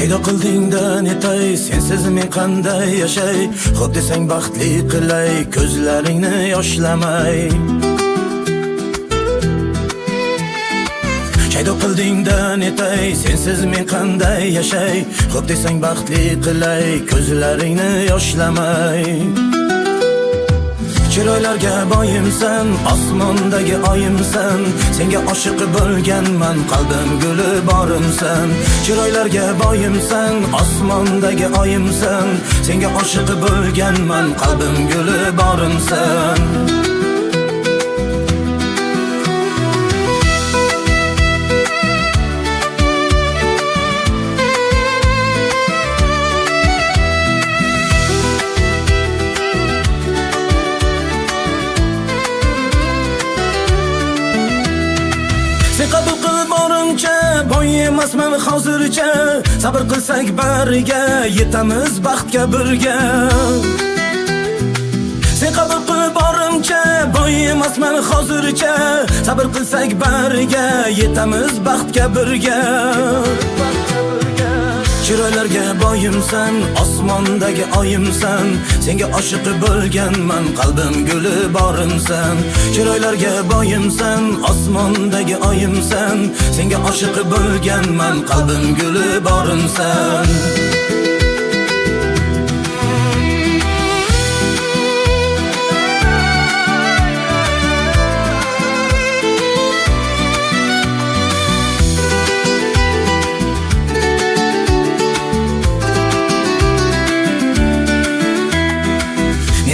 Paydo qildingda netay, sensiz men qanday yashay? Xo'p desang baxtli qilay, ko'zlaringni yoshlamay. Paydo qildingda netay, sensiz men qanday yashay? Xo'p desang baxtli qilay, ko'zlaringni yoshlamay. Chiroylarga boyimsan, osmondagi oyimsan, senga oshiq bo'lganman, qalbim guli borimsan. Chiroylarga boyimsan, osmondagi oyimsan, senga oshiq bo'lganman, qalbim guli borimsan. Sen qabul qil borimcha, boy emasman hozircha. Sabr qilsak bariga, yetamiz baxtga birga. Sen qabul qil borimcha, boy emasman hozircha. Sabr qilsak bariga, yetamiz baxtga birga. Chiroylarga boyimsan, osmondagi oyimsan, senga oshiq bo'lganman, qalbim guli borimsan. Chiroylarga boyimsan, osmondagi oyimsan, senga oshiq bo'lganman, qalbim guli borimsan.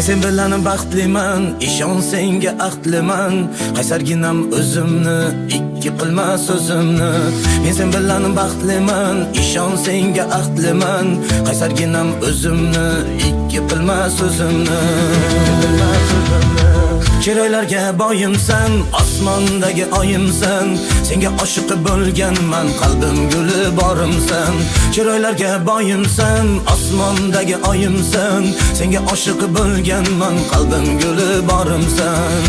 Sen bilan baxtliman, ishon senga ahdliman. Qaysarginam o'zimni, ikki qilma so'zimni. Men sen bilan baxtliman, ishon senga ahdliman. Qaysarginam o'zimni, ikki qilma so'zimni. Chiroylarga boyimsan, osmondagi oyimsan, senga oshiq bo'lganman, qalbim guli borimsan. Chiroylarga boyimsan, osmondagi oyimsan, senga oshiq bo'lganman, qalbim guli borimsan.